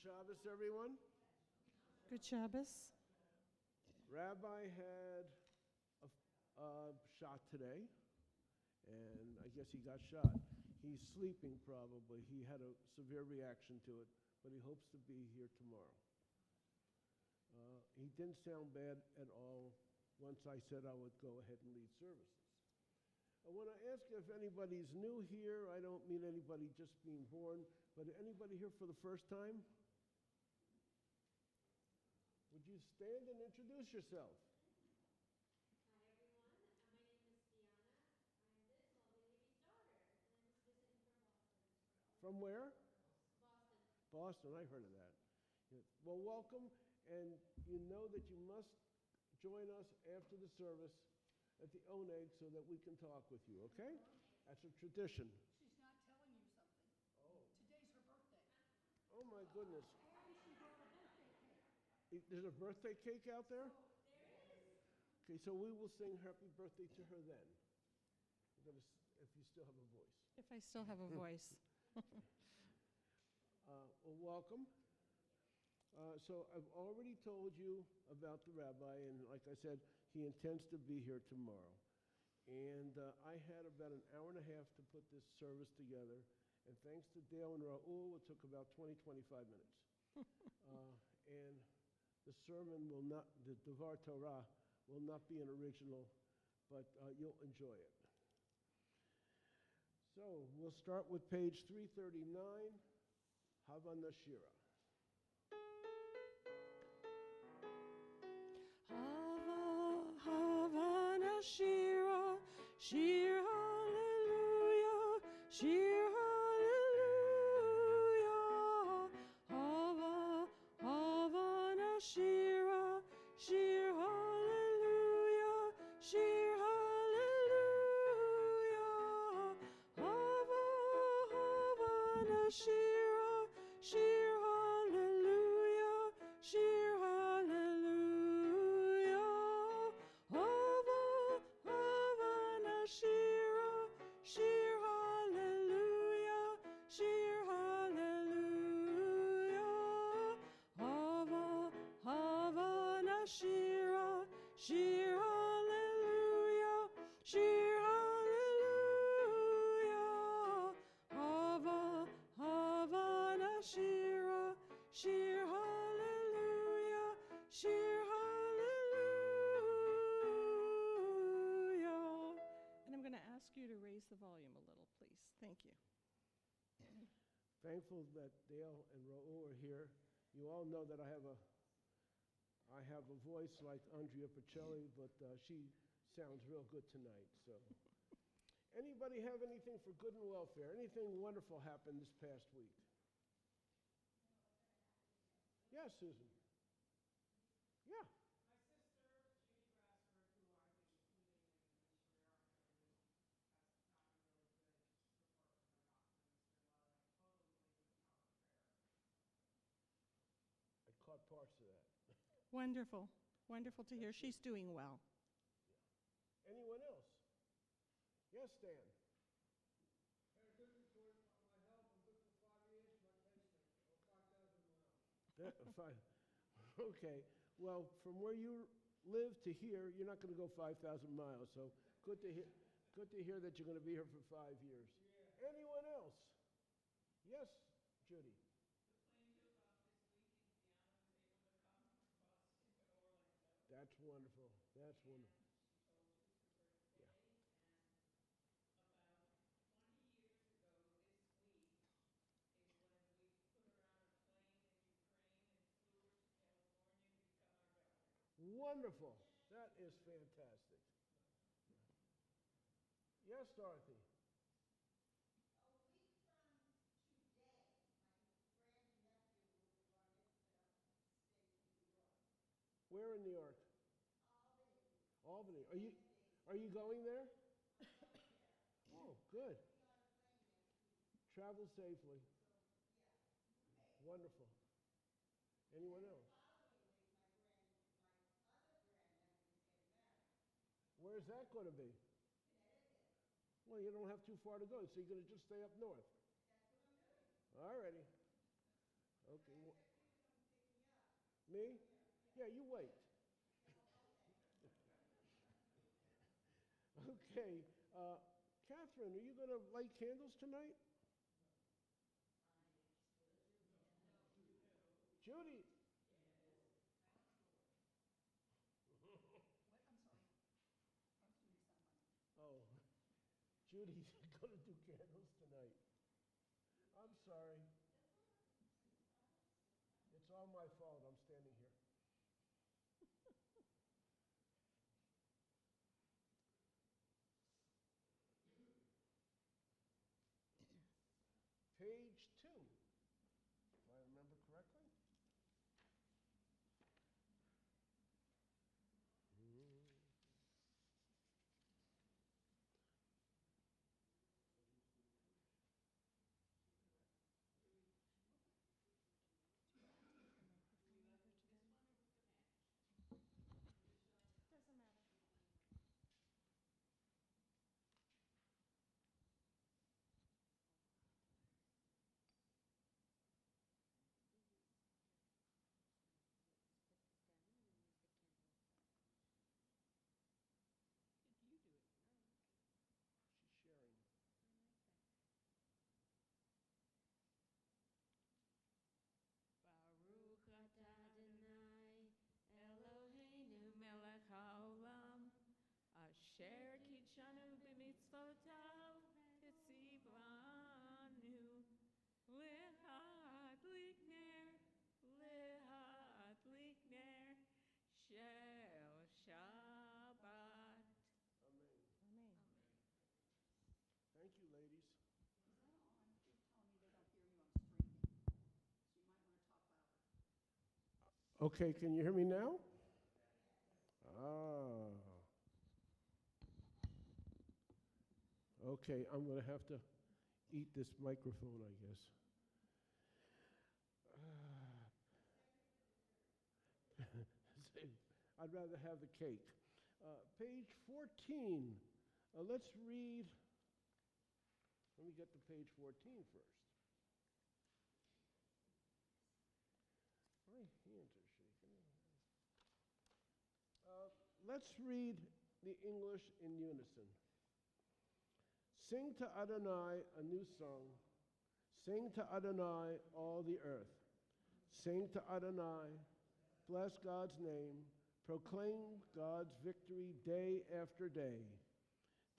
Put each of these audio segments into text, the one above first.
Shabbos, everyone. Good Shabbos. Rabbi had a shot today, and I guess he got shot. He's sleeping probably. He had a severe reaction to it, but he hopes to be here tomorrow. He didn't sound bad at all once I said I would go ahead and lead services. I want to ask if anybody's new here. I don't mean anybody just being born, but anybody here for the first time? Would you stand and introduce yourself? Hi everyone, my name is Diana. I'm this lovely lady's daughter, and I'm just visiting from Boston. From where? Boston. Boston, I heard of that. Yeah. Well, welcome, and you know that you must join us after the service at the Oneg so that we can talk with you, okay? That's a tradition. She's not telling you something. Oh. Today's her birthday. Oh my goodness. And she brought a birthday cake. There's a birthday cake out there? There is. Okay, so we will sing happy birthday to her then. If you still have a voice. If I still have a voice. Well, welcome. So I've already told you about the rabbi, and like I said, he intends to be here tomorrow. And I had about an hour and a half to put this service together, and thanks to Dale and Raul, it took about 20-25 minutes. And the sermon will not, the Devar Torah will not be an original, but you'll enjoy it. So we'll start with page 339, Hava Nashira. Shira, shir hallelujah, shir hallelujah. Hava, hava nashira, shir hallelujah, shir hallelujah. Hava, hava nashira, shir hallelujah, shir hallelujah. Shira, shir hallelujah, shir hallelujah. Hava, hava nashira, shir hallelujah, shir hallelujah. Hava, hava nashira, shir hallelujah, shir I'm going to ask you to raise the volume a little, please. Thank you. Thankful that Dale and Raul are here. You all know that I have a voice like Andrea Pacelli, but she sounds real good tonight. So, anybody have anything for good and welfare? Anything wonderful happened this past week? Yes, Susan. Yeah. I caught parts of that. Wonderful. Wonderful to hear. She's doing well. Yeah. Anyone else? Yes, Stan. Had a good report on my health. I'm good for 5 years. My pacemaker, 5,000 miles. Okay. Well, from where you live to here, you're not going to go 5,000 miles. So good to hear. Good to hear that you're going to be here for 5 years. Yeah. Anyone else? Yes, Judy. That's wonderful. That's wonderful. She told it's her birthday, and about 20 years ago this week is when we put her on a plane in Ukraine and flew her to California to become our daughter. Wonderful. That is fantastic. Yes, Dorothy. Where in New York? Albany. Are you going there? Oh, good. Travel safely. Wonderful. Anyone else? Where's that going to be? Well, you don't have too far to go, so you're going to just stay up north. All righty. Okay. Me? Yeah, you wait. Okay. Catherine, are you going to light candles tonight? Judy. What? I'm sorry. I was doing sign language. Oh, Judy's going to do candles tonight. I'm sorry. It's all my fault. I'm standing here. Page 2, if I remember correctly. Doesn't matter. You do it. She's sharing. Baruch atah Adonai Eloheinu melech haolam asher kitshanu b'mitzvotav v'tzivanu le'hadlik ner shel Shabbat. Amen. Amen. Thank you, ladies. Is that on? They're telling me they don't hear you on streaming. So you might want to talk louder. Okay, can you hear me now? Ah. Okay, I'm going to have to eat this microphone, I guess. I'd rather have the cake. Page 14. Let's read. Let me get to page 14 first. My hands are shaking. Let's read the English in unison. Sing to Adonai a new song. Sing to Adonai all the earth. Sing to Adonai. Bless God's name. Proclaim God's victory day after day.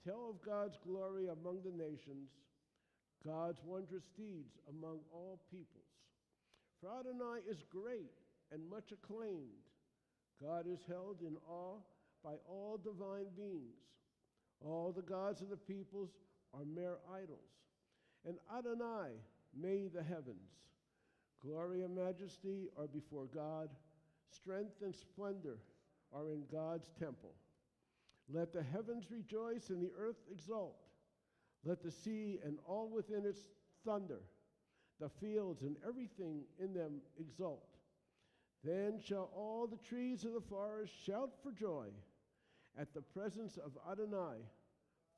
Tell of God's glory among the nations, God's wondrous deeds among all peoples. For Adonai is great and much acclaimed. God is held in awe by all divine beings. All the gods of the peoples are mere idols. And Adonai made the heavens. Glory and majesty are before God. Strength and splendor are in God's temple. Let the heavens rejoice and the earth exult. Let the sea and all within its thunder, the fields and everything in them exult. Then shall all the trees of the forest shout for joy at the presence of Adonai,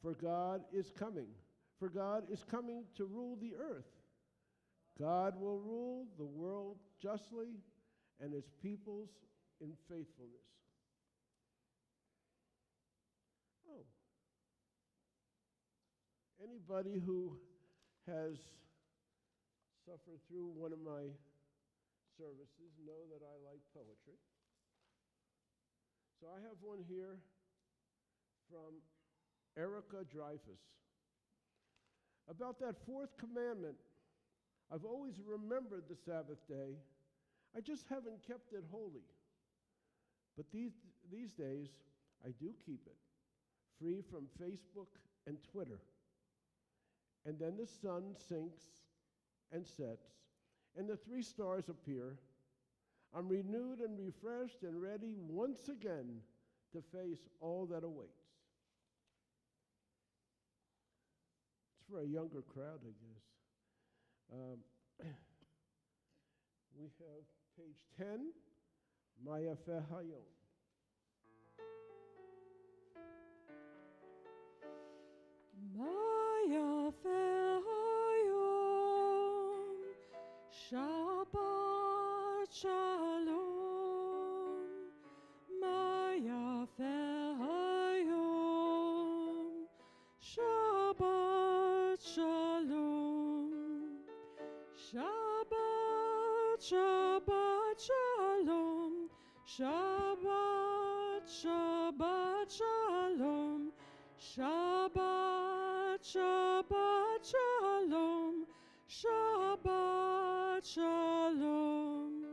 for God is coming. For God is coming to rule the earth. God will rule the world justly and his peoples in faithfulness. Oh. Anybody who has suffered through one of my services know that I like poetry. So I have one here from Erica Dreyfus. About that fourth commandment, I've always remembered the Sabbath day. I just haven't kept it holy. But these days, I do keep it, free from Facebook and Twitter. And then the sun sinks and sets, and the 3 stars appear. I'm renewed and refreshed and ready once again to face all that awaits. It's for a younger crowd, I guess. We have page 10, Maya Hayom. Maya Hayom, Shabbat Shalom. Shabbat, Shabbat, Shalom. Shabbat, Shabbat, Shalom. Shabbat, Shabbat, Shalom. Shabbat, Shalom.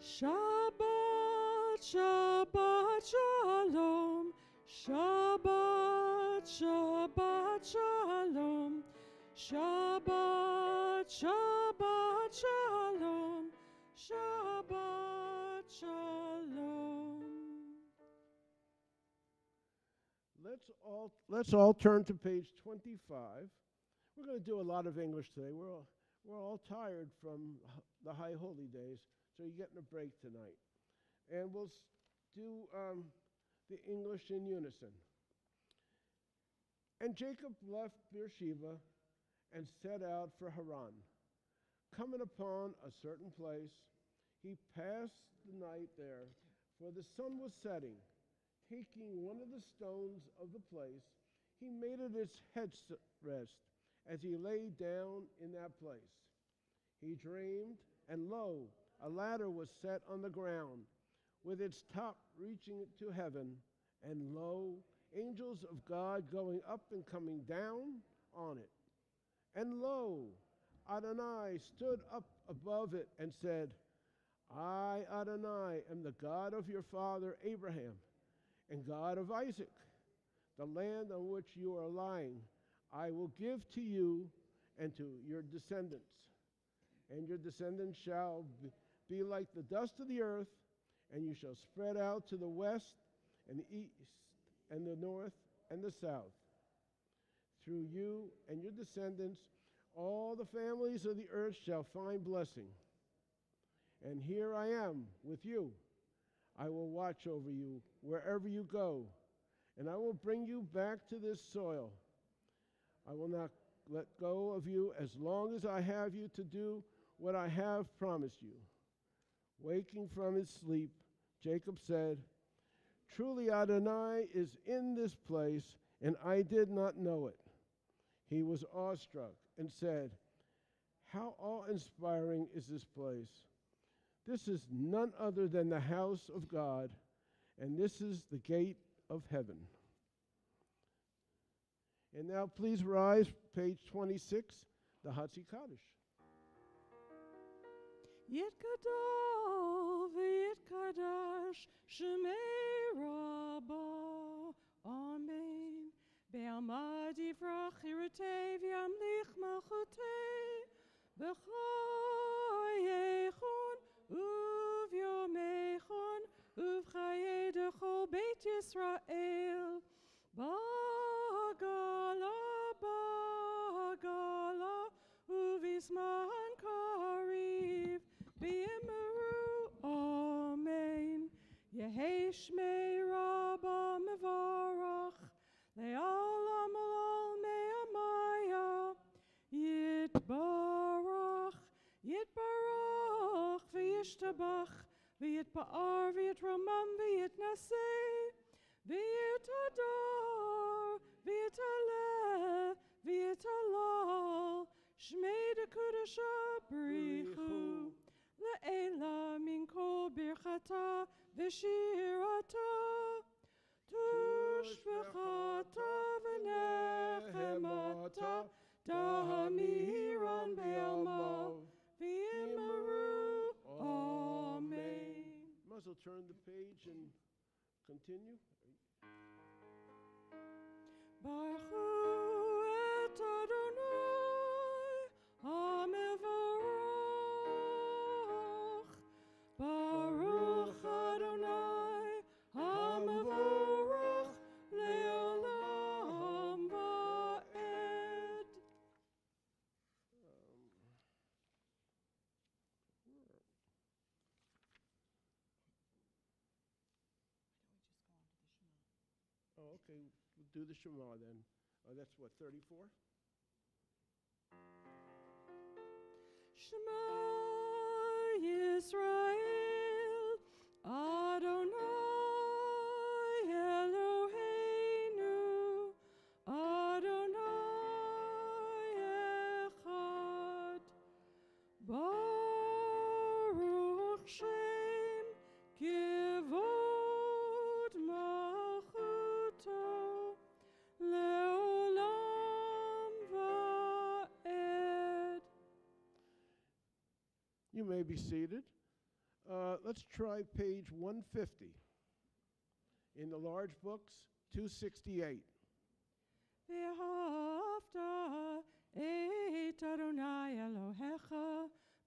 Shabbat, Shabbat, Shalom. Shabbat, Shabbat, Shalom. Shabbat, Shabbat, Shalom. Shabbat, Shalom. Let's all turn to page 25. We're going to do a lot of English today. We're all tired from the high holy days, so you're getting a break tonight. And we'll do the English in unison. And Jacob left Beersheba and set out for Haran. Coming upon a certain place, he passed the night there, for the sun was setting. Taking one of the stones of the place, he made it its headrest as he lay down in that place. He dreamed, and lo, a ladder was set on the ground, with its top reaching to heaven, and lo, angels of God going up and coming down on it. And lo, Adonai stood up above it and said, I, Adonai, am the God of your father Abraham, and God of Isaac. The land on which you are lying I will give to you and to your descendants. And your descendants shall be like the dust of the earth, and you shall spread out to the west and the east and the north and the south. Through you and your descendants, all the families of the earth shall find blessing. And here I am with you. I will watch over you wherever you go, and I will bring you back to this soil. I will not let go of you as long as I have you to do what I have promised you. Waking from his sleep, Jacob said, Truly Adonai is in this place, and I did not know it. He was awestruck and said, How awe-inspiring is this place? This is none other than the house of God, and this is the gate of heaven. And now please rise, page 26, the Hatzi Kaddish. Yit gadol v'yit kadash shemei rabba. Amen. Be'alma divrach irutei v'yamlich malchutei b'chayechon uvyomechon uvchaye dechol beit Yisrael. Bagala, bagala, uvisman kariv, b'yimeru, amen. Yehei shmei rabba mevarach, le'alam alal me'amaya, yitbarach, v'yishtabach, v'yitpa'ar, v'yitramam, v'yitnaseh, V'yitadar, v'yitaleh, v'yitalal, Shmei dekudasha brichu, le'ela min kol birchata v'shirata, tushvechata v'nechemata, dahamiran be'alma, v'yimaru, amen. Might as well turn the page and continue. Baruch et Adonai HaMevorach. Baruch Adonai HaMevorach le'olam va'ed. Oh, okay. We'll do the Shema then. That's what, 34? Shema Yisrael, Adonai Eloheinu, Adonai Echad. You may be seated. Let's try page 150. In the large books, 268. ואהבת את אדוני אלוהיך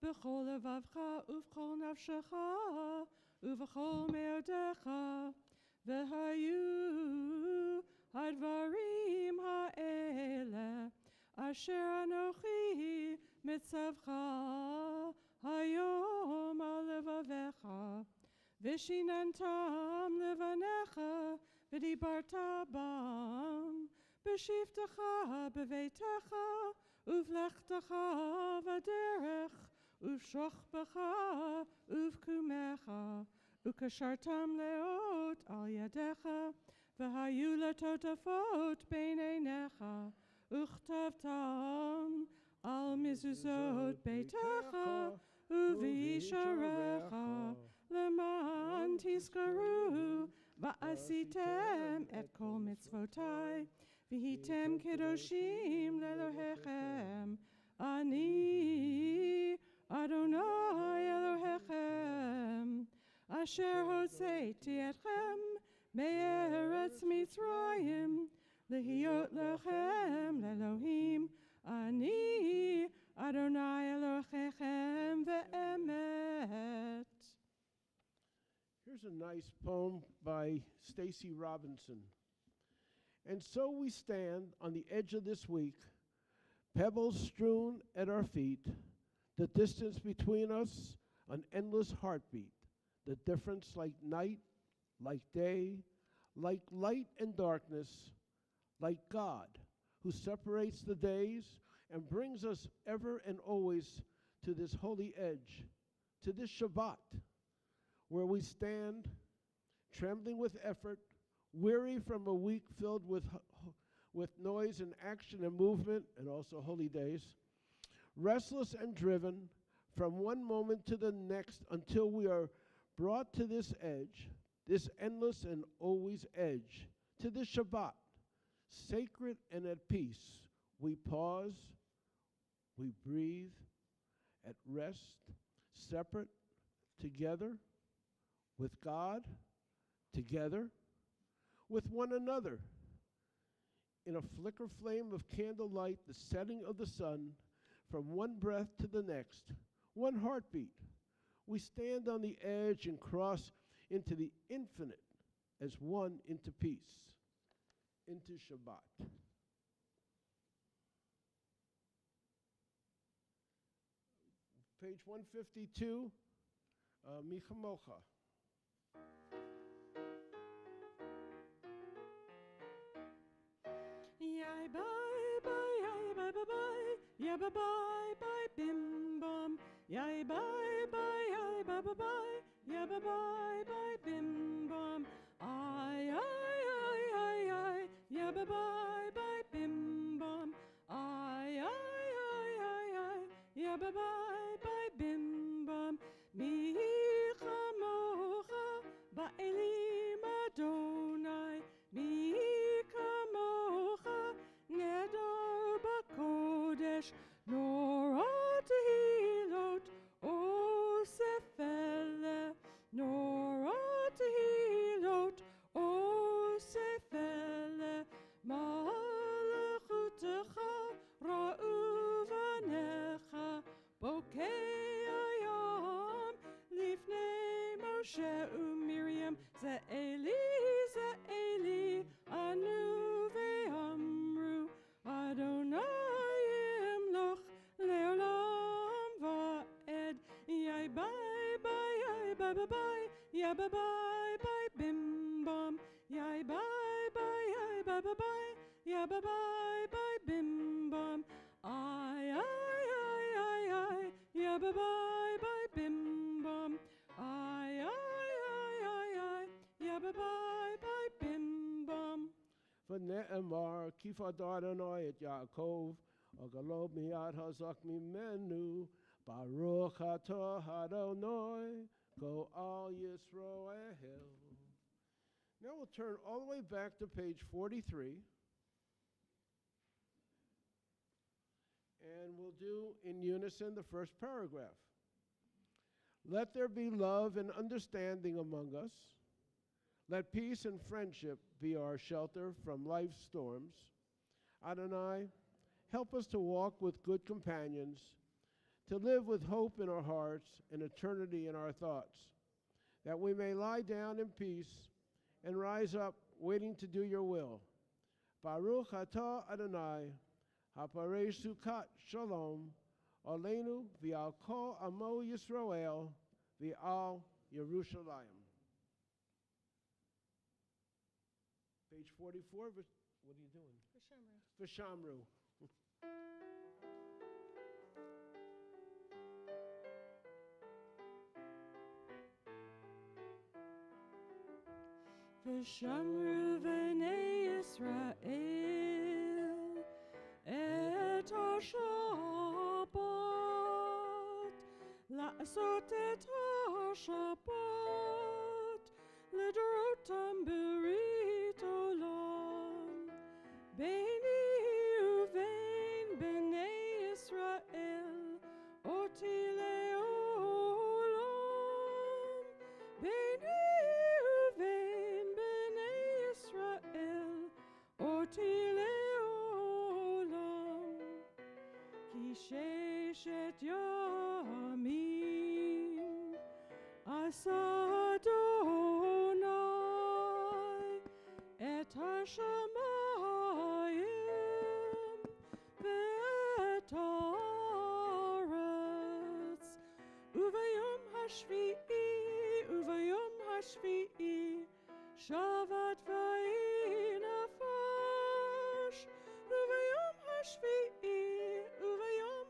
בכל לבבך ובכל נפשך ובכל מאודיך, והיו הדברים האלה אשר אנוכי מצווך היום על לבביך, ושיננתם לבניך ודיברת בם בשבתך בביתך ובלכתך בדרך ובשוכבך ובקומך, וקשרתם לאות על ידיך, והיו לטוטפות בין עיניך, וכתבתם על מזוזות ביתך ובישעריך, למען תזכרו ועשיתם את כל מצוותי, והייתם קדושים לאלוהיכם. אני אדוני אלוהיכם, אשר הוצאתי אתכם מארץ מצרים, להיות לכם לאלוהים. אני אדוני אלוהיכם באמת. Here's a nice poem by Stacy Robinson. And so we stand on the edge of this week, pebbles strewn at our feet, the distance between us an endless heartbeat, the difference like night, like day, like light and darkness, like God who separates the days and brings us ever and always to this holy edge, to this Shabbat, where we stand trembling with effort, weary from a week filled with noise and action and movement, and also holy days, restless and driven from one moment to the next until we are brought to this edge, this endless and always edge, to this Shabbat, sacred and at peace. We pause, we breathe, at rest, separate, together, with God, together, with one another. In a flicker flame of candlelight, the setting of the sun, from one breath to the next, one heartbeat, we stand on the edge and cross into the infinite as one into peace, into Shabbat. Page 152, Michamocha. Yai bye bye, yai bye bye bye, yai bye bye bye bim bum. Yai bye bye, yai bye bye bye, yai bye bye bye bim bum. Ay ay ay ay ay, yai bye bye bye bim bum. Ay ay ay ay ay, yai bye bye bye bim bum. Mi chamocha ba'elim Adonai, mi Nedar b'kodesh, nor atehilot, o sefele, nor atehilot, o sefele, malachutecha ra'u vanecha, bokei ayam, lifnei Moshe u'Miriam, ze'eli, anu ve'amru, Adonai imloch le'olam va'ed. Yai bye bye, yai bye bye bye, yai bye bye bye bim bum. Yai bye bye, yai bye bye bye, yai bye bye bye bim bum. Ay ay ay ay ay, yai bye bye bye bim bum. Ay ay ay ay ay, yai bye bye bye bim bum. V'ne'emar kifad Adonai et Yaakov, agalo miyad hazak mimenu, baruch atah Adonai, go al Yisroel. Now we'll turn all the way back to page 43, and we'll do in unison the first paragraph. Let there be love and understanding among us. Let peace and friendship be our shelter from life's storms. Adonai, help us to walk with good companions, to live with hope in our hearts and eternity in our thoughts, that we may lie down in peace and rise up waiting to do your will. Baruch atah Adonai, haparei sukat shalom, aleinu v'al kol amo Yisrael v'al Yerushalayim. Page 44, what are you doing? Vishamru. V'shamru v'nei Yisrael et ha-Shabbat, la'asot et ha-Shabbat, l'dorotam berit olam, beini uvein b'nei Yisrael, oti le'olam, beini uvein b'nei Yisrael, oti le'olam, ki sheshet yamim, asa Adonai et hashamayim ve'et haaretz, uvayom hashvi'i shavat vayi nafash, uvayom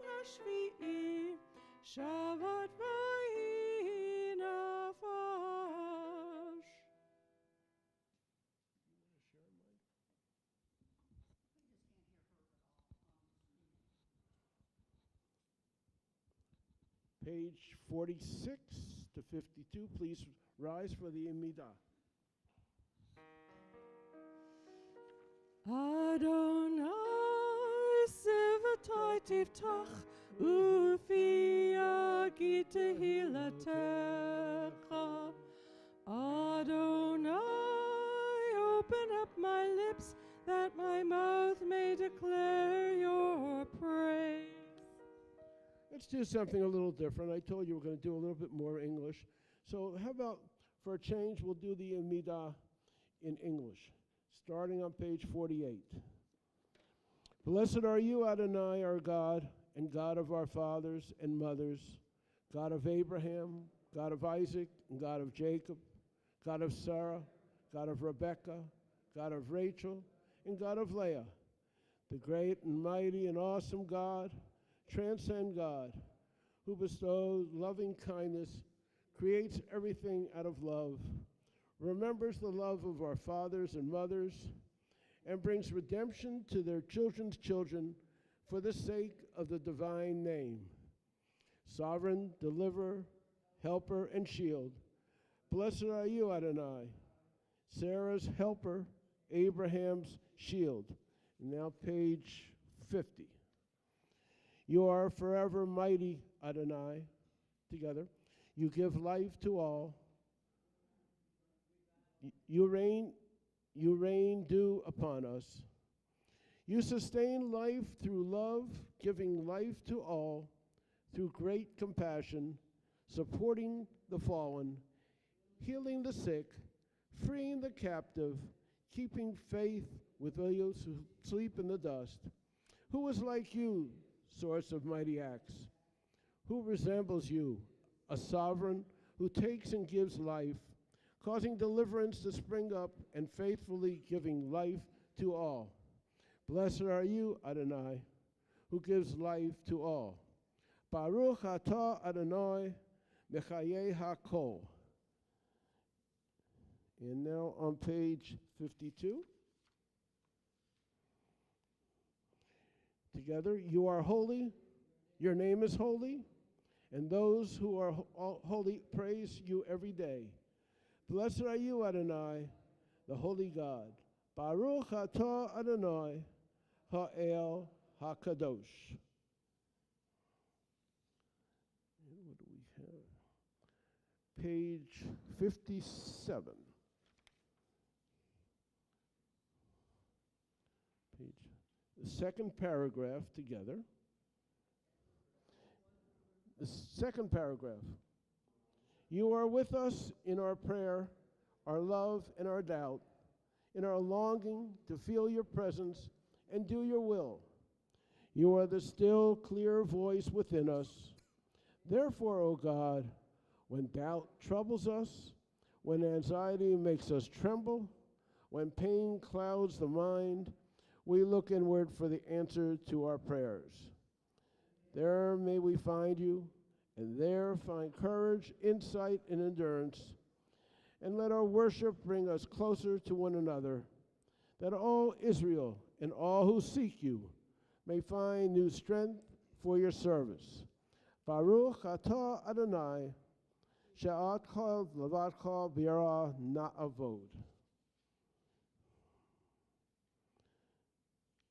hashvi'i shavat vayi nafash. Page 46 to 52, please rise for the Amidah. Adonai sivatai tiftach ufi yagi tehilatecha. Adonai, open up my lips that my mouth may declare your praise. Let's do something a little different. I told you we're going to do a little bit more English. So how about, for a change, we'll do the Amidah in English, starting on page 48. Blessed are you, Adonai, our God, and God of our fathers and mothers, God of Abraham, God of Isaac, and God of Jacob, God of Sarah, God of Rebekah, God of Rachel, and God of Leah, the great and mighty and awesome God, transcend God, who bestows loving kindness, creates everything out of love, remembers the love of our fathers and mothers, and brings redemption to their children's children for the sake of the divine name. Sovereign, deliverer, helper, and shield, blessed are you, Adonai, Sarah's helper, Abraham's shield. And now page 50. You are forever mighty, Adonai, together. You give life to all. You rain dew upon us. You sustain life through love, giving life to all, through great compassion, supporting the fallen, healing the sick, freeing the captive, keeping faith with those who sleep in the dust. Who is like you, source of mighty acts? Who resembles you, a sovereign who takes and gives life, causing deliverance to spring up and faithfully giving life to all? Blessed are you, Adonai, who gives life to all. Baruch atah Adonai mechayei hakol. And now on page 52. Together, you are holy, your name is holy, and those who are holy praise you every day. Blessed are you, Adonai, the holy God. Baruch atah Adonai ha'el hakadosh. And what do we have? page 57. The second paragraph together. The second paragraph. You are with us in our prayer, our love, and our doubt, in our longing to feel your presence and do your will. You are the still, clear voice within us. Therefore, O God, when doubt troubles us, when anxiety makes us tremble, when pain clouds the mind, we look inward for the answer to our prayers. There may we find you, and there find courage, insight, and endurance, and let our worship bring us closer to one another, that all Israel and all who seek you may find new strength for your service. Baruch atah Adonai, she'at kol levadcha b'yara na'avod.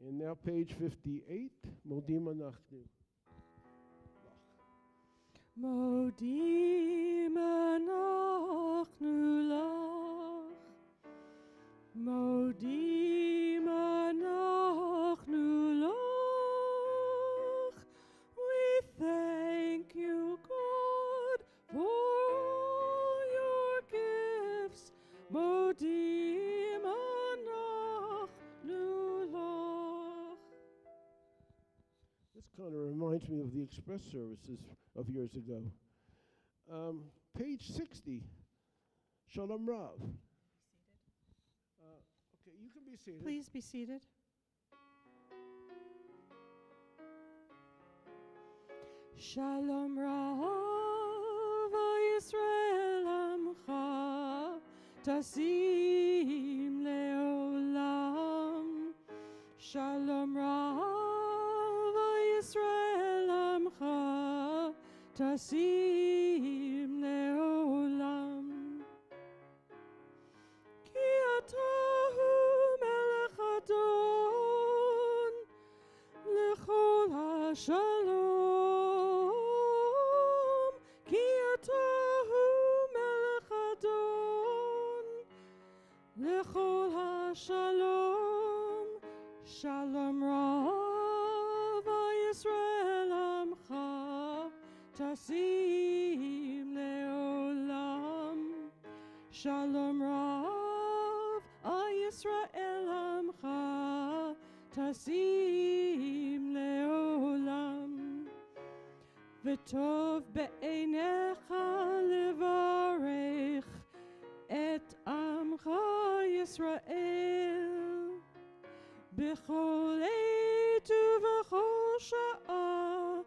And now page 58, Modim Anachnu. Modim anachnu lach, Modim anachnu lach. We thank you, God, for all your gifts. Modim anachnu lach. This kind of reminds me of the express services of years ago. Page 60, Shalom Rav. Okay, you can be seated. Please be seated. Shalom Rav Yisrael Amcha Tasim Leolam. Shalom Rav Yisrael Amcha Tasim Leolam. Ki atahu melech adon lechol hashalom. Ki atahu melech adon lechol hashalom. Shalom Rav Yisrael Amcha Tasim Leolam. Shalom Rav Yisrael Amcha Tasim Leolam. V'tov be'einecha levarech et Amcha Yisrael. B'chol עת ובכל שעה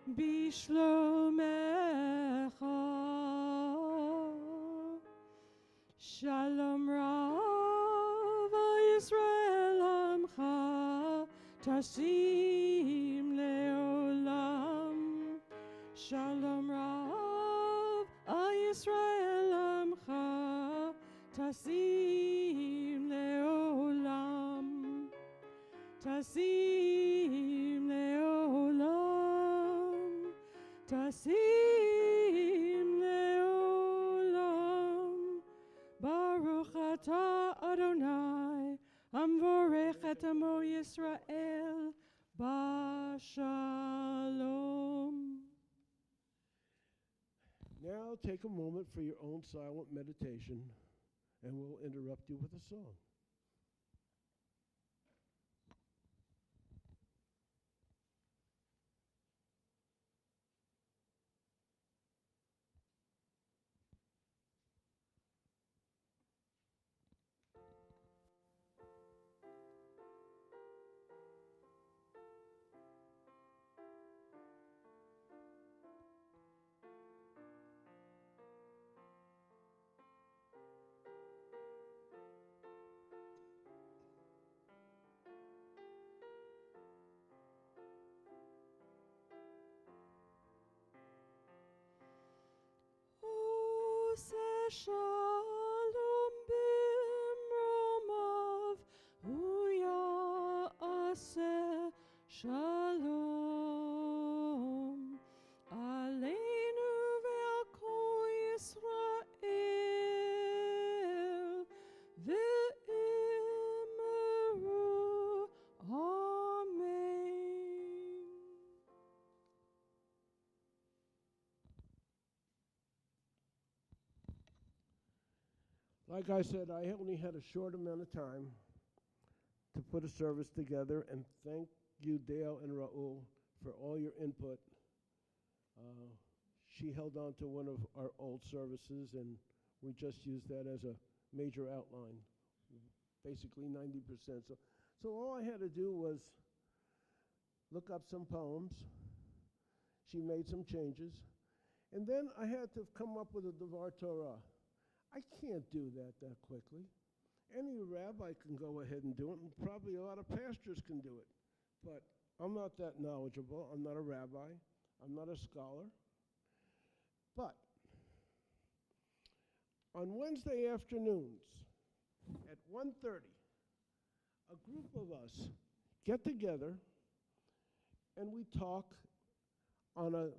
בשלומך. Shalom Rav Yisrael Amcha Tasim Leolam. Shalom Rav Yisrael Amcha Tasim Leolam. Tasim Leolam. Tasim Leolam. Baruch atah Adonai, Amvorech et amo Yisrael, Bashalom. Now take a moment for your own silent meditation, and we'll interrupt you with a song. Ose shalom bimromav, huya ase shalom. Aleinu ve'al kol Yisrael. Like I said, I only had a short amount of time to put a service together, and thank you, Dale and Raul, for all your input. She held on to one of our old services, and we just used that as a major outline, basically 90%. So all I had to do was look up some poems. She made some changes. And then I had to come up with a Devar Torah. I can't do that quickly. Any rabbi can go ahead and do it, and probably a lot of pastors can do it. But I'm not that knowledgeable. I'm not a rabbi. I'm not a scholar. But on Wednesday afternoons at 1:30, a group of us get together and we talk on a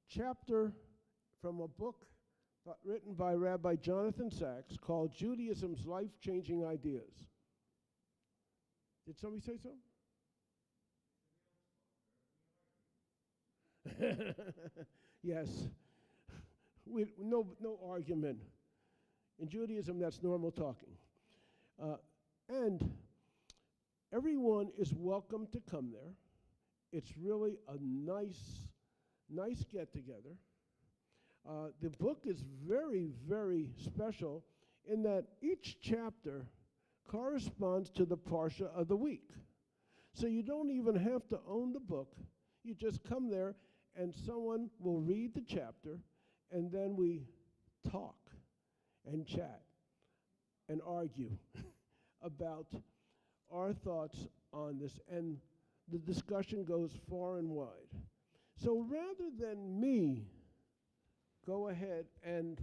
chapter from a book written by Rabbi Jonathan Sachs called Judaism's Life-Changing Ideas. Did somebody say so? Yes. No argument. In Judaism, that's normal talking. And everyone is welcome to come there. It's really a nice get-together. The book is very, very special in that each chapter corresponds to the Parsha of the week. So you don't even have to own the book. You just come there and someone will read the chapter, and then we talk and chat and argue about our thoughts on this, and the discussion goes far and wide. So rather than me go ahead and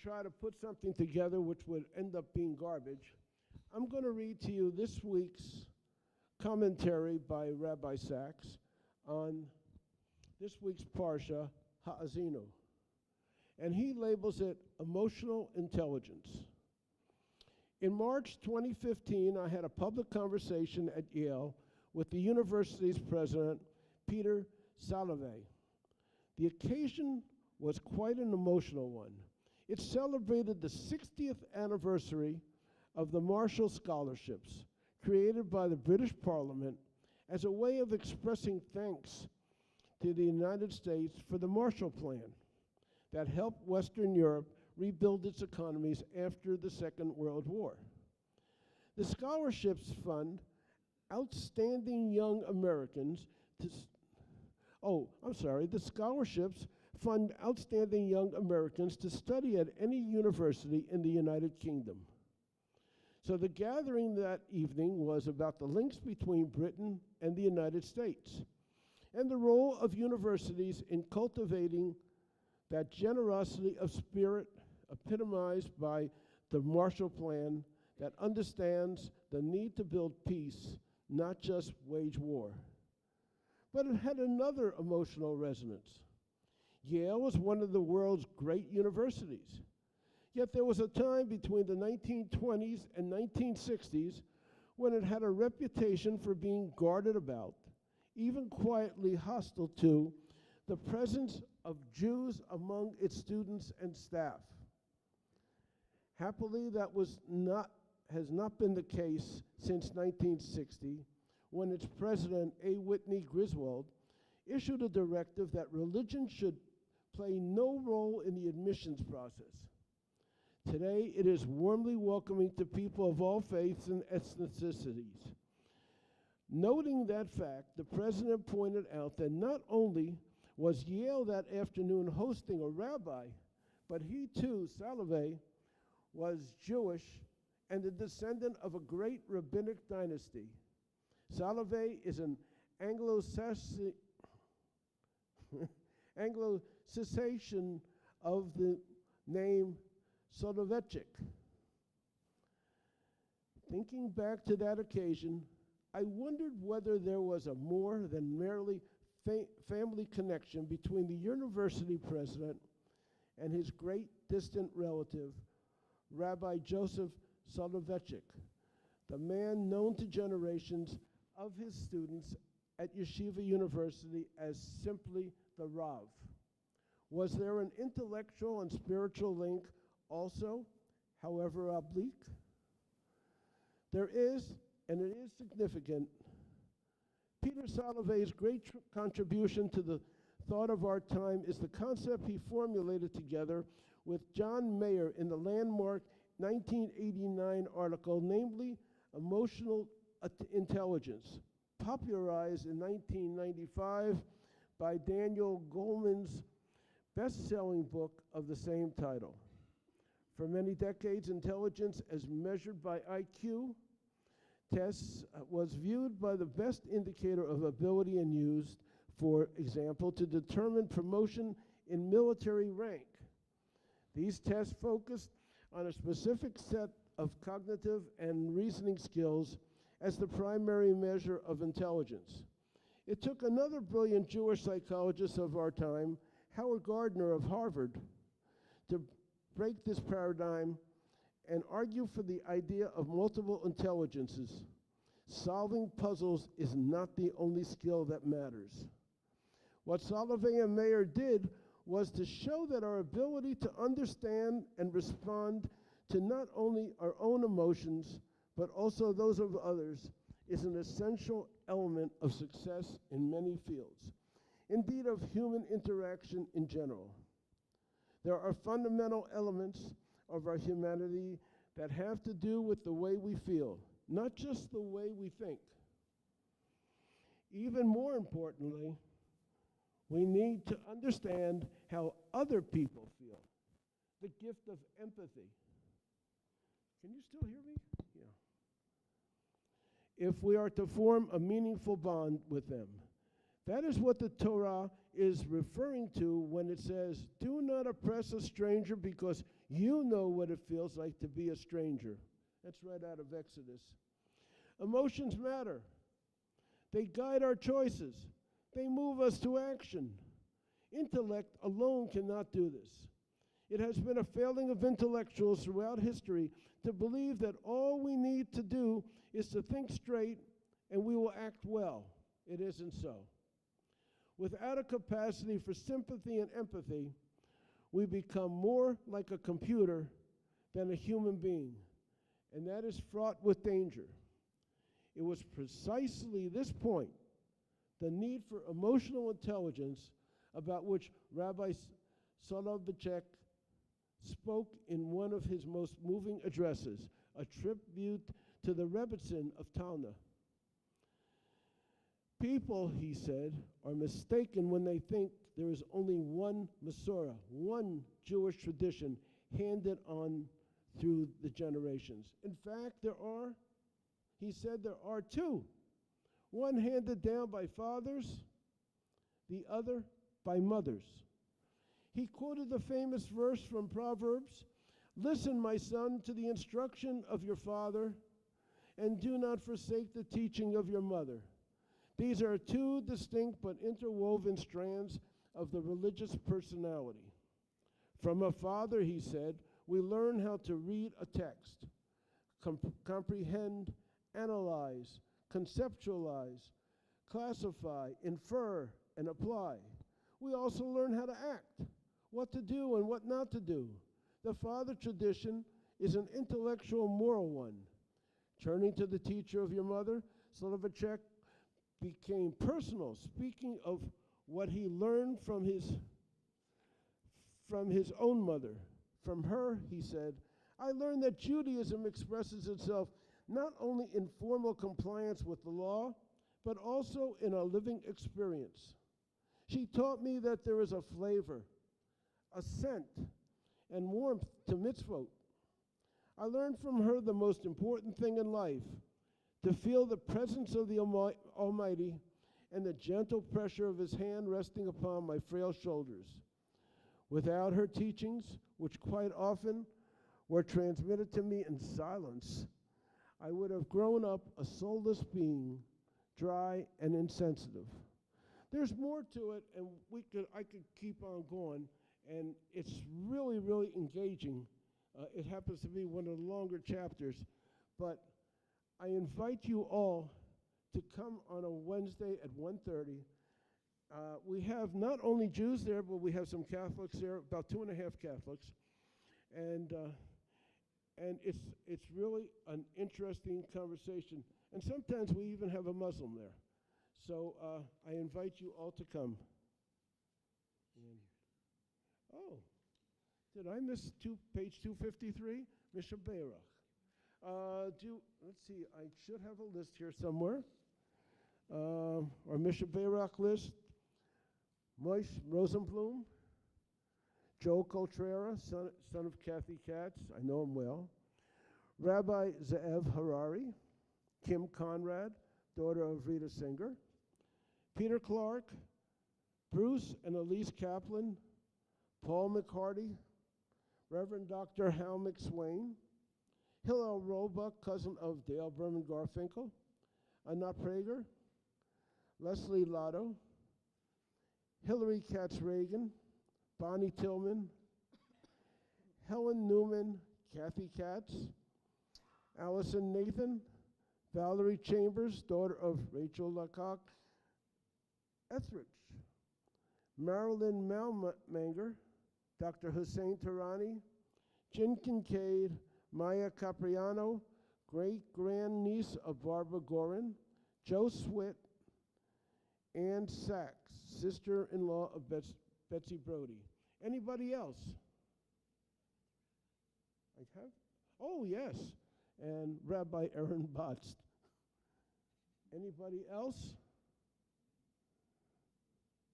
try to put something together which would end up being garbage, I'm going to read to you this week's commentary by Rabbi Sachs on this week's Parsha, Ha'azinu. And he labels it emotional intelligence. In March 2015, I had a public conversation at Yale with the university's president, Peter Salovey. The occasion was quite an emotional one. It celebrated the 60th anniversary of the Marshall Scholarships, created by the British Parliament as a way of expressing thanks to the United States for the Marshall Plan that helped Western Europe rebuild its economies after the Second World War. The scholarships fund outstanding young Americans to the scholarships fund outstanding young Americans to study at any university in the United Kingdom. So the gathering that evening was about the links between Britain and the United States and the role of universities in cultivating that generosity of spirit epitomized by the Marshall Plan that understands the need to build peace, not just wage war. But it had another emotional resonance. Yale was one of the world's great universities. Yet there was a time between the 1920s and 1960s when it had a reputation for being guarded about, even quietly hostile to, the presence of Jews among its students and staff. Happily, that has not been the case since 1960, when its president, A. Whitney Griswold, issued a directive that religion should play no role in the admissions process. Today, it is warmly welcoming to people of all faiths and ethnicities. Noting that fact, the president pointed out that not only was Yale that afternoon hosting a rabbi, but he too, Salovey, was Jewish and the descendant of a great rabbinic dynasty. Salovey is an Anglo-Saxon of the name Soloveitchik. Thinking back to that occasion, I wondered whether there was a more than merely family connection between the university president and his great distant relative, Rabbi Joseph Soloveitchik, the man known to generations of his students at Yeshiva University as simply the Rav. Was there an intellectual and spiritual link Also, however oblique, there is, and it is significant, Peter Salovey's great contribution to the thought of our time is the concept he formulated together with John Mayer in the landmark 1989 article, namely Emotional Intelligence, popularized in 1995 by Daniel Goleman's best-selling book of the same title. For many decades, intelligence as measured by IQ tests was viewed by the best indicator of ability and used, for example, to determine promotion in military rank. These tests focused on a specific set of cognitive and reasoning skills as the primary measure of intelligence. It took another brilliant Jewish psychologist of our time, Howard Gardner of Harvard, to break this paradigm and argue for the idea of multiple intelligences. Solving puzzles is not the only skill that matters. What Salovey and Mayer did was to show that our ability to understand and respond to not only our own emotions, but also those of others, is an essential element of success in many fields, indeed of human interaction in general. There are fundamental elements of our humanity that have to do with the way we feel, not just the way we think. Even more importantly, we need to understand how other people feel, the gift of empathy. Can you still hear me? Yeah. If we are to form a meaningful bond with them. That is what the Torah is referring to when it says, do not oppress a stranger because you know what it feels like to be a stranger. That's right out of Exodus. Emotions matter. They guide our choices. They move us to action. Intellect alone cannot do this. It has been a failing of intellectuals throughout history to believe that all we need to do is to think straight and we will act well. It isn't so. Without a capacity for sympathy and empathy, we become more like a computer than a human being, and that is fraught with danger. It was precisely this point, the need for emotional intelligence, about which Rabbi Soloveitchik spoke in one of his most moving addresses, a tribute to the Rebbetzin of Talna. People, he said, are mistaken when they think there is only one Masorah, one Jewish tradition handed on through the generations. In fact, he said there are two. One handed down by fathers, the other by mothers. He quoted the famous verse from Proverbs, "Listen, my son, to the instruction of your father, and do not forsake the teaching of your mother." These are two distinct but interwoven strands of the religious personality. From a father, he said, we learn how to read a text, comprehend, analyze, conceptualize, classify, infer, and apply. We also learn how to act, what to do and what not to do. The father tradition is an intellectual moral one. Turning to the teacher of your mother, Soloveitchik became personal, speaking of what he learned from his own mother. From her, he said, I learned that Judaism expresses itself not only in formal compliance with the law, but also in a living experience. She taught me that there is a flavor, a scent, and warmth to mitzvot. I learned from her the most important thing in life, to feel the presence of the Almighty and the gentle pressure of his hand resting upon my frail shoulders. Without her teachings, which quite often were transmitted to me in silence, I would have grown up a soulless being, dry and insensitive. There's more to it, and I could keep on going, and it's really, really engaging. It happens to be one of the longer chapters, but I invite you all to come on a Wednesday at 1:30. We have not only Jews there, but we have some Catholics there, about 2.5 Catholics. and it's really an interesting conversation. And sometimes we even have a Muslim there. So I invite you all to come. And, oh, did I miss page 253? Misha Beirach. Let's see, I should have a list here somewhere. Our Misha Beirach list. Moish Rosenblum, Joe Coltrera, son of Kathy Katz, I know him well. Rabbi Ze'ev Harari, Kim Conrad, daughter of Rita Singer. Peter Clark, Bruce and Elise Kaplan, Paul McCarty, Reverend Dr. Hal McSwain, Hillel Roebuck, cousin of Dale Berman Garfinkel, Anat Prager, Leslie Lotto, Hillary Katz Reagan, Bonnie Tillman, Helen Newman, Kathy Katz, Allison Nathan, Valerie Chambers, daughter of Rachel Lecoq Etheridge, Marilyn Malmanger, Dr. Hussein Tarani, Jen Kincaid, Maya Capriano, great-grandniece of Barbara Gorin, Joe Swit, Ann Sachs, sister-in-law of Betsy Brody. Anybody else? I have? Oh, yes. And Rabbi Aaron Botst. Anybody else?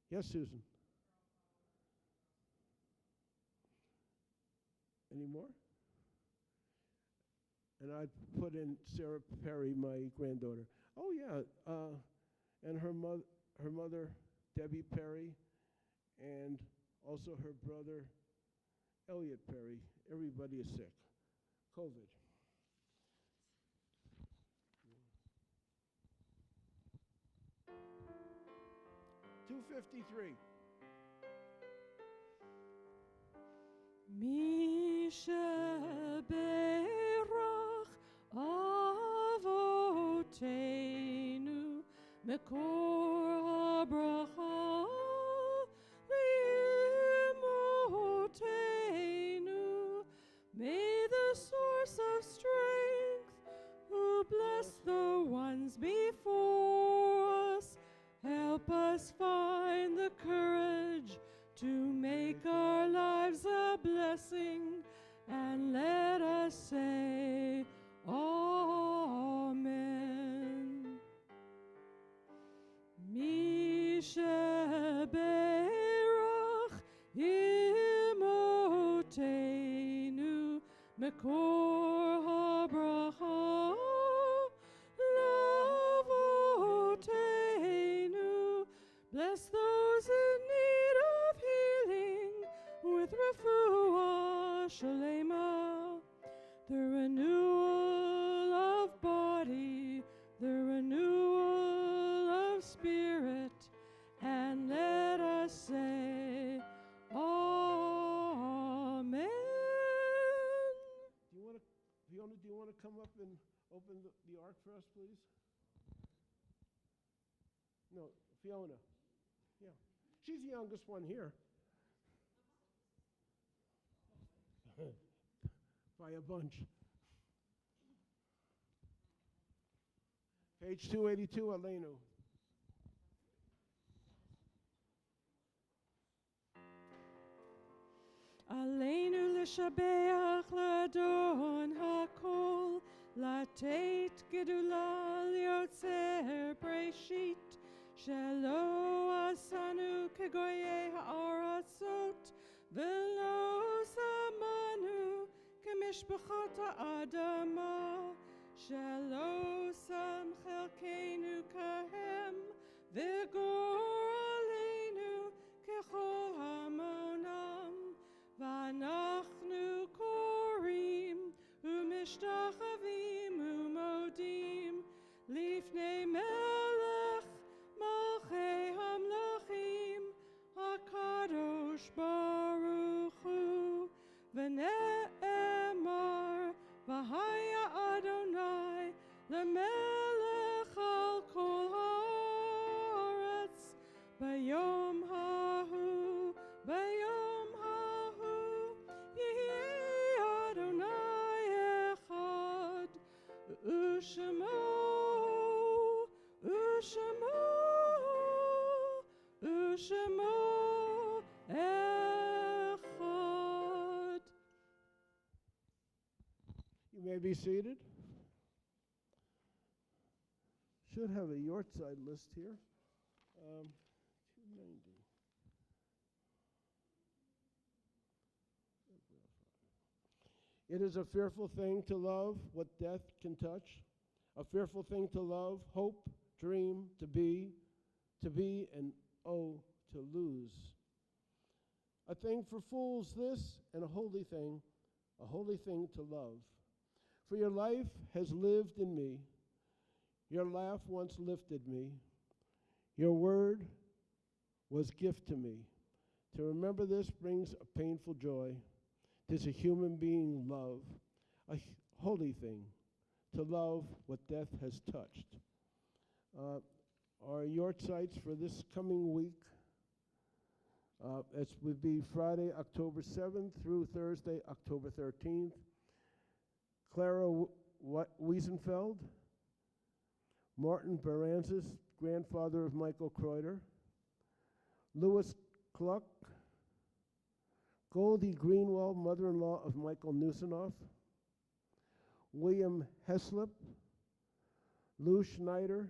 Yes, Susan. Any more? And I put in Sarah Perry, my granddaughter. Oh, yeah. And her mother, Debbie Perry, and also her brother, Elliot Perry. Everybody is sick. COVID. $253. Misha Berach Avotenu Mekor HaBracha Li'imotenu. May the source of strength, who bless the ones before us, help us find the courage to make our lives a blessing, and let us say Amen. Misha Berach Imotenu Mekor HaBracha Lavotenu. Bless those in need of healing with refuah shalema, the renewal of body, the renewal of spirit, and let us say Amen. Fiona, do you want to come up and open the ark for us, please? No, Fiona. Yeah. She's the youngest one here. By a bunch. Page 282, Aleinu. Aleinu l'shabeach l'adon hakol, latet gedula liotzer breshit, shelo asanu kegoye ha'aratzot, velo samanu kemishpachot ha'adama, shelo sam chelkeinu kahem, v'gor aleinu kechol hamonam. V'anachnu korim u'mishtachavim u'modim lifnei melech malchei hamlachim hakadosh baruch hu. V'ne'emar v'haya Adonai lemelech al may be seated. Should have a Yortzeit list here. 290. It is a fearful thing to love what death can touch, a fearful thing to love, hope, dream, to be, and oh, to lose. A thing for fools this, and a holy thing to love. For your life has lived in me, your laugh once lifted me, your word was gift to me. To remember this brings a painful joy. 'Tis a human being love, a holy thing, to love what death has touched. Our Yortzeits for this coming week, it would be Friday, October 7th through Thursday, October 13th. Clara Wiesenfeld, Martin Baranzis, grandfather of Michael Kreuter, Louis Kluck, Goldie Greenwald, mother-in-law of Michael Nusinoff, William Heslip, Lou Schneider,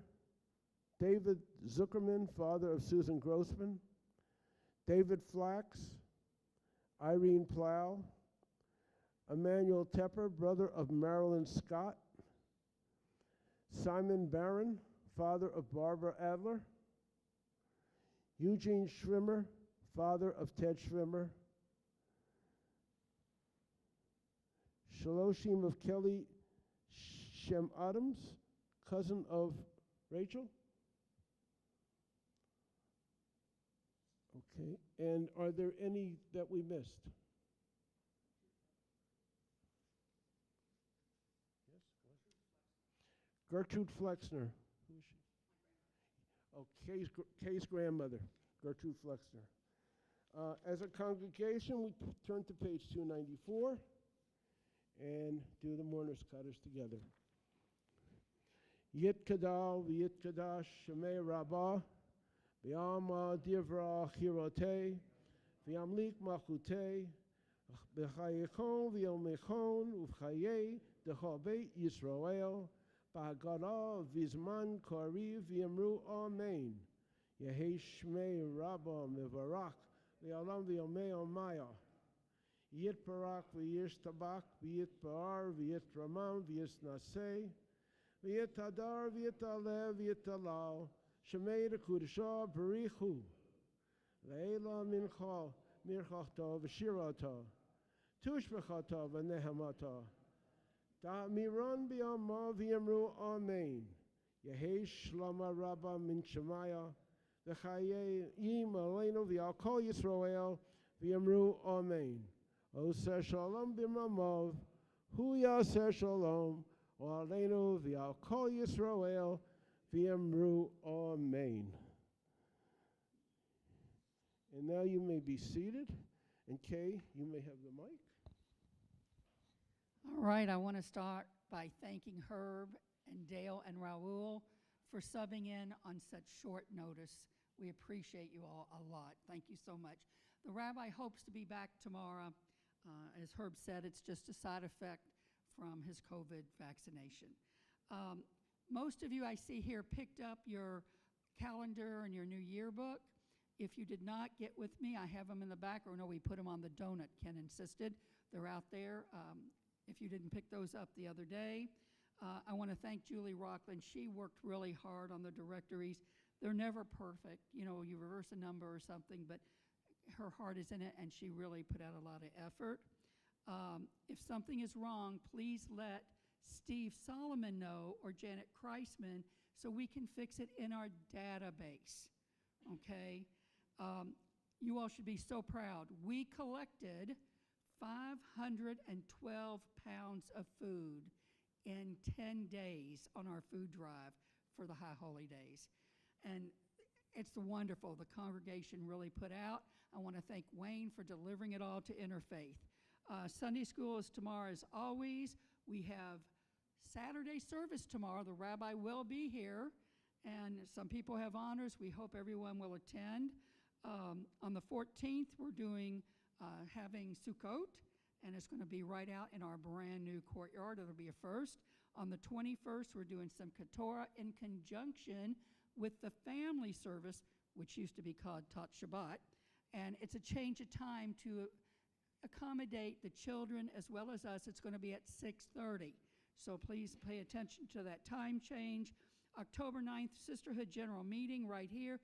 David Zuckerman, father of Susan Grossman, David Flax, Irene Plow, Emmanuel Tepper, brother of Marilyn Scott, Simon Barron, father of Barbara Adler, Eugene Schwimmer, father of Ted Schwimmer, Shaloshim of Kelly Shem Adams, cousin of Rachel. Okay, and are there any that we missed? Yes, Gertrude Flexner. Who is she? Oh, Kay's grandmother, Gertrude Flexner. As a congregation, we turn to page 294 and do the mourners' cutters together. Yit kadal v'yit kadash shemei rabbah v'yama divra chirote v'yamlik machute v'chayechon v'yomechon uv'chayei dechabeit Yisrael b'hagara v'zman kariv v'yamru amen. Yehi shmei rabbah mevarach v'yalam v'yomei omaya. Yit barak v'yish tabak v'yit bar v'yit ramam v'yit naseh v'yit hadar v'yit alev v'yit alal shemei dekudashah barichu le'ela mincha mirchachta v'shirata tushbechata v'nehamata da'miran b'yama v'yamru amen. Yehi shlama rabba min shemaya v'chayei yim aleinu v'yal kol Yisrael v'yamru amen. Oseh shalom b'mamav, hu yaseh shalom, Aleinu v'al kol Yisrael v'yamru amen. And now you may be seated, and Kay, you may have the mic. All right, I want to start by thanking Herb and Dale and Raul for subbing in on such short notice. We appreciate you all a lot. Thank you so much. The rabbi hopes to be back tomorrow. As Herb said, it's just a side effect from his COVID vaccination. Most of you I see here picked up your calendar and your new yearbook. If you did not get with me, I have them in the back, or no, we put them on the donut. Ken insisted. They're out there. If you didn't pick those up the other day, I want to thank Julie Rockland. She worked really hard on the directories. They're never perfect. You know, you reverse a number or something, but her heart is in it, and she really put out a lot of effort. If something is wrong, please let Steve Solomon know, or Janet Kreisman, so we can fix it in our database, okay? You all should be so proud. We collected 512 pounds of food in 10 days on our food drive for the High Holy Days. And it's wonderful. The congregation really put out. I want to thank Wayne for delivering it all to Interfaith. Sunday school is tomorrow as always. We have Saturday service tomorrow. The rabbi will be here, and some people have honors. We hope everyone will attend. On the 14th, we're doing having Sukkot, and it's going to be right out in our brand-new courtyard. It'll be a first. On the 21st, we're doing some Ketorah in conjunction with the family service, which used to be called Tot Shabbat, and it's a change of time to accommodate the children as well as us. It's going to be at 6:30, so please pay attention to that time change. October 9th, Sisterhood General Meeting right here.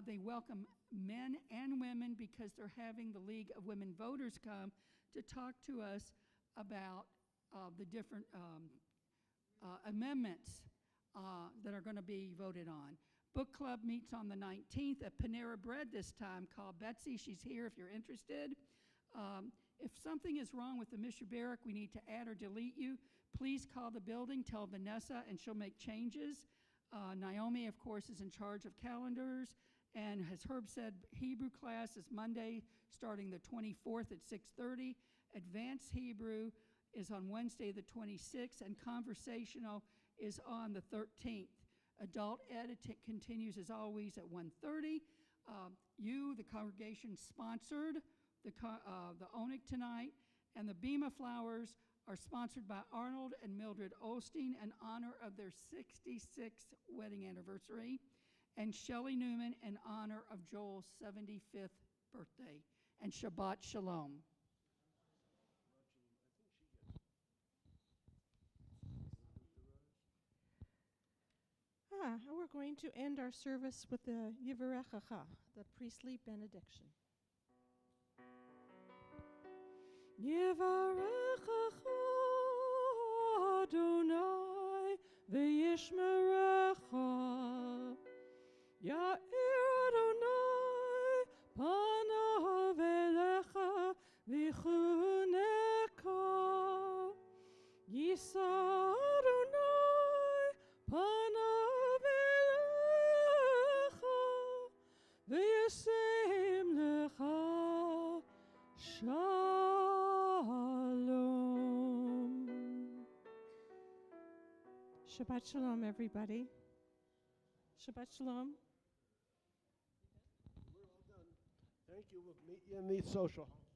They welcome men and women because they're having the League of Women Voters come to talk to us about the different amendments that are going to be voted on. Book Club meets on the 19th at Panera Bread this time. Call Betsy. She's here if you're interested. If something is wrong with the Mishra Barak, we need to add or delete you, please call the building, tell Vanessa, and she'll make changes. Naomi, of course, is in charge of calendars. And as Herb said, Hebrew class is Monday, starting the 24th at 6:30. Advanced Hebrew is on Wednesday the 26th, and conversational is on the 13th. Adult Ed continues as always at 1:30. The congregation, sponsored the Onik tonight, and the Bema Flowers are sponsored by Arnold and Mildred Osteen in honor of their 66th wedding anniversary, and Shelley Newman in honor of Joel's 75th birthday. And Shabbat Shalom. We're going to end our service with the Yivarechacha, the priestly benediction. Yivarechacha Adonai v'yishmerecha, Ya'ir Adonai panav elecha v'chuneka, Yisa Adonai panav elecha v'yasem lecha shalom. Shabbat Shalom, everybody. Shabbat Shalom. We're all done. Thank you. We'll meet you in the social hall.